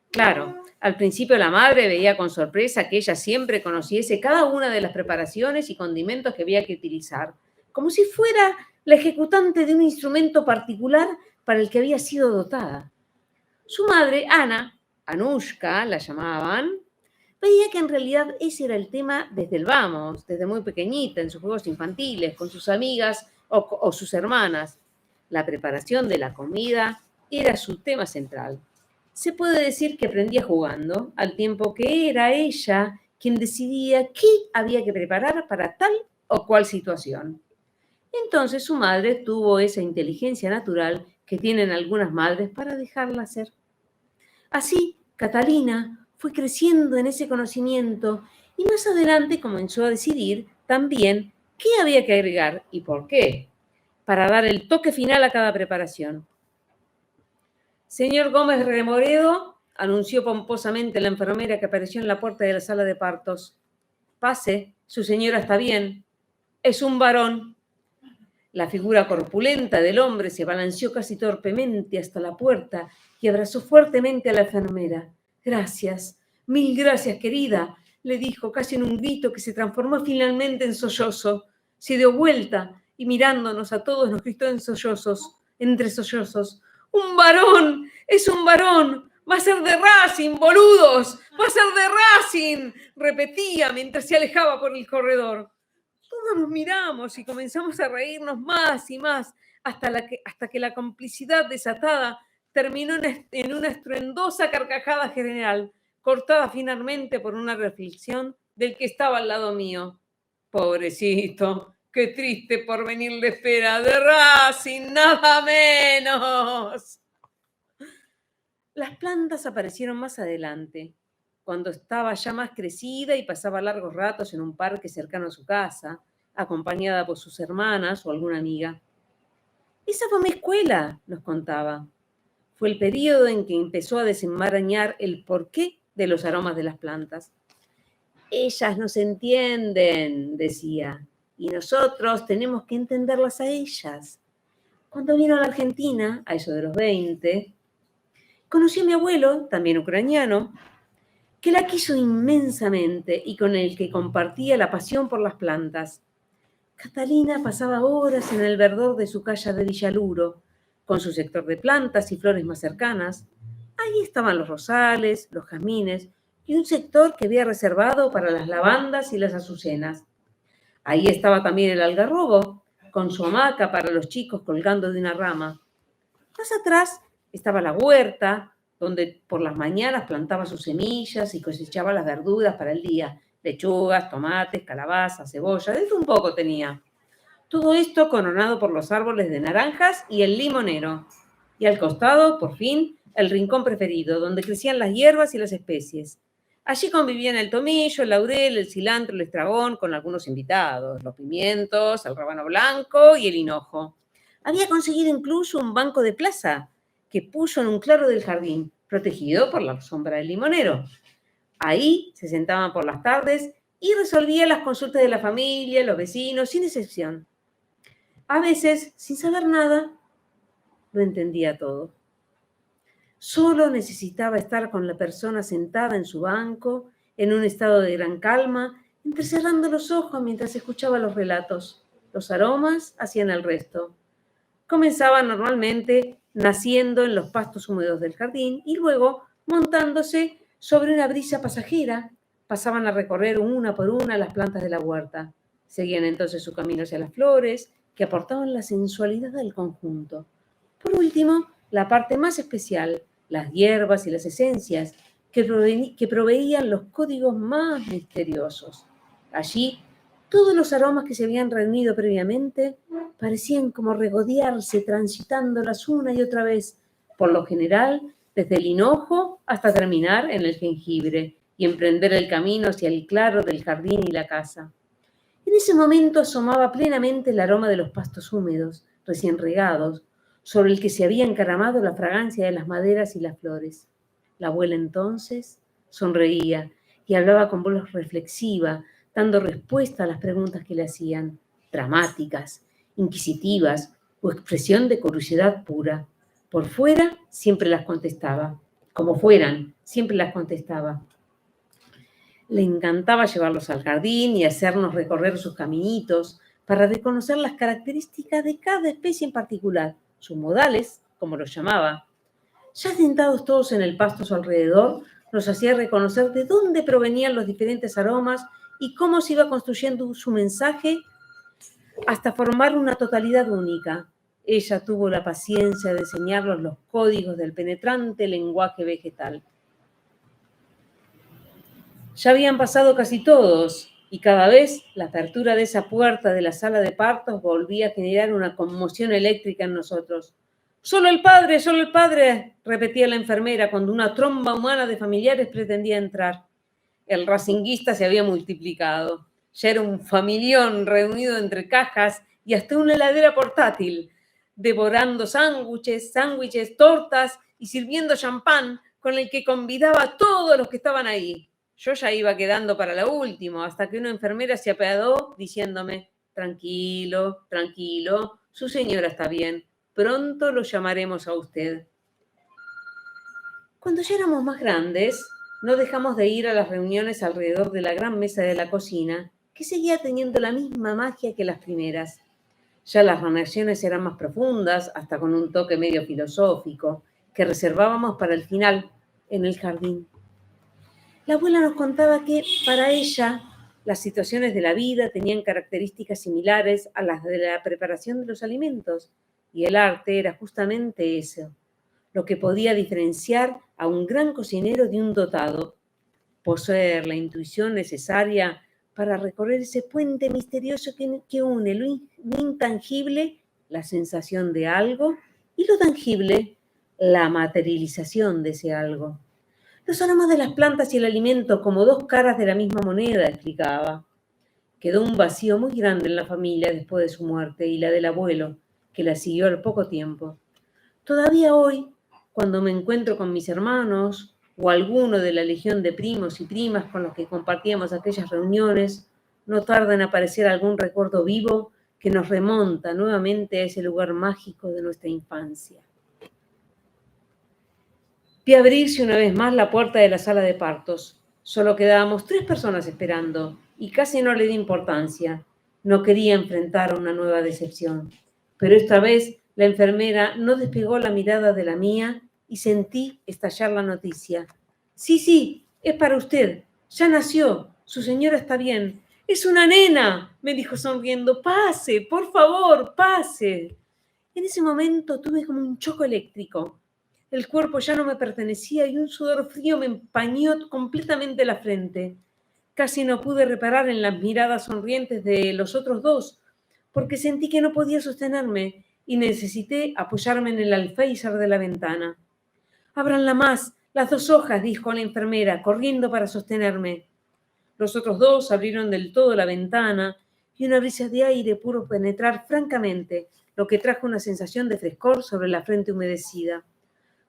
Claro, al principio la madre veía con sorpresa que ella siempre conociese cada una de las preparaciones y condimentos que había que utilizar, como si fuera la ejecutante de un instrumento particular para el que había sido dotada. Su madre, Ana, Anushka la llamaban, veía que en realidad ese era el tema desde el vamos, desde muy pequeñita, en sus juegos infantiles, con sus amigas o sus hermanas. La preparación de la comida era su tema central. Se puede decir que aprendía jugando, al tiempo que era ella quien decidía qué había que preparar para tal o cual situación. Entonces su madre tuvo esa inteligencia natural que tienen algunas madres para dejarla hacer. Así, Catalina fue creciendo en ese conocimiento y más adelante comenzó a decidir también qué había que agregar y por qué, para dar el toque final a cada preparación. Señor Gómez Remoredo, anunció pomposamente la enfermera que apareció en la puerta de la sala de partos. Pase, su señora está bien. Es un varón. La figura corpulenta del hombre se balanceó casi torpemente hasta la puerta y abrazó fuertemente a la enfermera. Gracias, mil gracias, querida, le dijo casi en un grito que se transformó finalmente en sollozo. Se dio vuelta y mirándonos a todos nos gritó en sollozos, entre sollozos. ¡Un varón! ¡Es un varón! ¡Va a ser de Racing, boludos! ¡Va a ser de Racing! Repetía mientras se alejaba por el corredor. Todos nos miramos y comenzamos a reírnos más y más hasta que la complicidad desatada terminó en una estruendosa carcajada general, cortada finalmente por una reflexión del que estaba al lado mío. Pobrecito, qué triste porvenir le espera de Racing, nada menos. Las plantas aparecieron más adelante, cuando estaba ya más crecida y pasaba largos ratos en un parque cercano a su casa, acompañada por sus hermanas o alguna amiga. Esa fue mi escuela, nos contaba. Fue el periodo en que empezó a desenmarañar el porqué de los aromas de las plantas. Ellas nos entienden, decía, y nosotros tenemos que entenderlas a ellas. Cuando vino a la Argentina, a eso de los 20, conocí a mi abuelo, también ucraniano, que la quiso inmensamente y con el que compartía la pasión por las plantas. Catalina pasaba horas en el verdor de su calle de Villaluro, con su sector de plantas y flores más cercanas. Ahí estaban los rosales, los jazmines y un sector que había reservado para las lavandas y las azucenas. Ahí estaba también el algarrobo, con su hamaca para los chicos colgando de una rama. Más atrás estaba la huerta, donde por las mañanas plantaba sus semillas y cosechaba las verduras para el día, lechugas, tomates, calabazas, cebolla, de todo un poco tenía. Todo esto coronado por los árboles de naranjas y el limonero. Y al costado, por fin, el rincón preferido, donde crecían las hierbas y las especies. Allí convivían el tomillo, el laurel, el cilantro, el estragón, con algunos invitados, los pimientos, el rábano blanco y el hinojo. Había conseguido incluso un banco de plaza que puso en un claro del jardín, protegido por la sombra del limonero. Ahí se sentaban por las tardes y resolvía las consultas de la familia, los vecinos, sin excepción. A veces, sin saber nada, lo entendía todo. Solo necesitaba estar con la persona sentada en su banco, en un estado de gran calma, entrecerrando los ojos mientras escuchaba los relatos. Los aromas hacían el resto. Comenzaban normalmente naciendo en los pastos húmedos del jardín y luego, montándose sobre una brisa pasajera, pasaban a recorrer una por una las plantas de la huerta. Seguían entonces su camino hacia las flores, que aportaban la sensualidad del conjunto. Por último, la parte más especial, las hierbas y las esencias, que proveían los códigos más misteriosos. Allí, todos los aromas que se habían reunido previamente parecían como regodearse, transitándolas una y otra vez, por lo general, desde el hinojo hasta terminar en el jengibre y emprender el camino hacia el claro del jardín y la casa. En ese momento asomaba plenamente el aroma de los pastos húmedos, recién regados, sobre el que se había encaramado la fragancia de las maderas y las flores. La abuela entonces sonreía y hablaba con voz reflexiva, dando respuesta a las preguntas que le hacían, dramáticas, inquisitivas o expresión de curiosidad pura. Por fuera siempre las contestaba, como fueran, siempre las contestaba. Le encantaba llevarlos al jardín y hacernos recorrer sus caminitos para reconocer las características de cada especie en particular, sus modales, como los llamaba. Ya sentados todos en el pasto a su alrededor, nos hacía reconocer de dónde provenían los diferentes aromas y cómo se iba construyendo su mensaje hasta formar una totalidad única. Ella tuvo la paciencia de enseñarnos los códigos del penetrante lenguaje vegetal. Ya habían pasado casi todos, y cada vez la apertura de esa puerta de la sala de partos volvía a generar una conmoción eléctrica en nosotros. Solo el padre, repetía la enfermera cuando una tromba humana de familiares pretendía entrar. El racinguista se había multiplicado. Ya era un familión reunido entre cajas y hasta una heladera portátil, devorando sándwiches, tortas y sirviendo champán con el que convidaba a todos los que estaban ahí. Yo ya iba quedando para la última, hasta que una enfermera se apiadó diciéndome, tranquilo, tranquilo, su señora está bien, pronto lo llamaremos a usted. Cuando ya éramos más grandes, no dejamos de ir a las reuniones alrededor de la gran mesa de la cocina, que seguía teniendo la misma magia que las primeras. Ya las relaciones eran más profundas, hasta con un toque medio filosófico, que reservábamos para el final, en el jardín. La abuela nos contaba que, para ella, las situaciones de la vida tenían características similares a las de la preparación de los alimentos, y el arte era justamente eso, lo que podía diferenciar a un gran cocinero de un dotado, poseer la intuición necesaria para recorrer ese puente misterioso que une lo intangible, la sensación de algo, y lo tangible, la materialización de ese algo. Los aromas de las plantas y el alimento como dos caras de la misma moneda, explicaba. Quedó un vacío muy grande en la familia después de su muerte y la del abuelo, que la siguió al poco tiempo. Todavía hoy, cuando me encuentro con mis hermanos o alguno de la legión de primos y primas con los que compartíamos aquellas reuniones, no tarda en aparecer algún recuerdo vivo que nos remonta nuevamente a ese lugar mágico de nuestra infancia. Vi abrirse una vez más la puerta de la sala de partos. Solo quedábamos 3 personas esperando y casi no le di importancia. No quería enfrentar una nueva decepción. Pero esta vez la enfermera no despegó la mirada de la mía y sentí estallar la noticia. Sí, es para usted. Ya nació. Su señora está bien. ¡Es una nena!, me dijo sonriendo. Pase, por favor, pase. En ese momento tuve como un choque eléctrico. El cuerpo ya no me pertenecía y un sudor frío me empañó completamente la frente. Casi no pude reparar en las miradas sonrientes de los otros dos, porque sentí que no podía sostenerme y necesité apoyarme en el alféizar de la ventana. «Ábranla más, las 2 hojas», dijo la enfermera, corriendo para sostenerme. Los otros dos abrieron del todo la ventana y una brisa de aire pudo penetrar francamente, lo que trajo una sensación de frescor sobre la frente humedecida.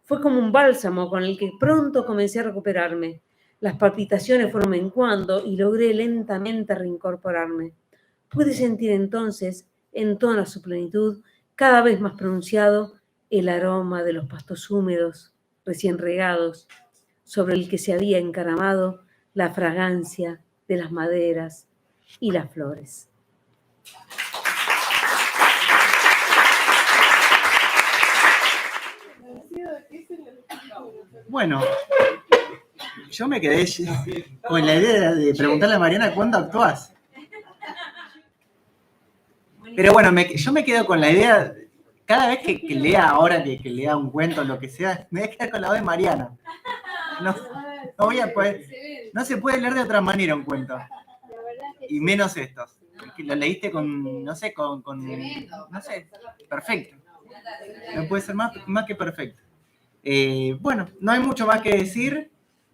Fue como un bálsamo con el que pronto comencé a recuperarme. Las palpitaciones fueron menguando y logré lentamente reincorporarme. Pude sentir entonces, en toda su plenitud, cada vez más pronunciado, el aroma de los pastos húmedos, recién regados, sobre el que se había encaramado la fragancia de las maderas y las flores. Bueno, yo me quedé con la idea de preguntarle a Mariana cuándo actuás. Pero bueno, yo me quedo con la idea, cada vez que lea ahora, que lea un cuento o lo que sea, me voy a quedar con la voz de Mariana. No voy a poder, no se puede leer de otra manera un cuento. Y menos estos. Porque lo leíste con, no sé, no sé, perfecto. No puede ser más que perfecto. Bueno, no hay mucho más que decir,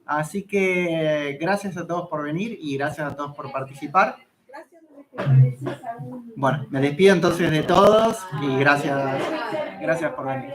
así que gracias a todos por venir y gracias a todos por participar. Bueno, me despido entonces de todos y gracias por venir.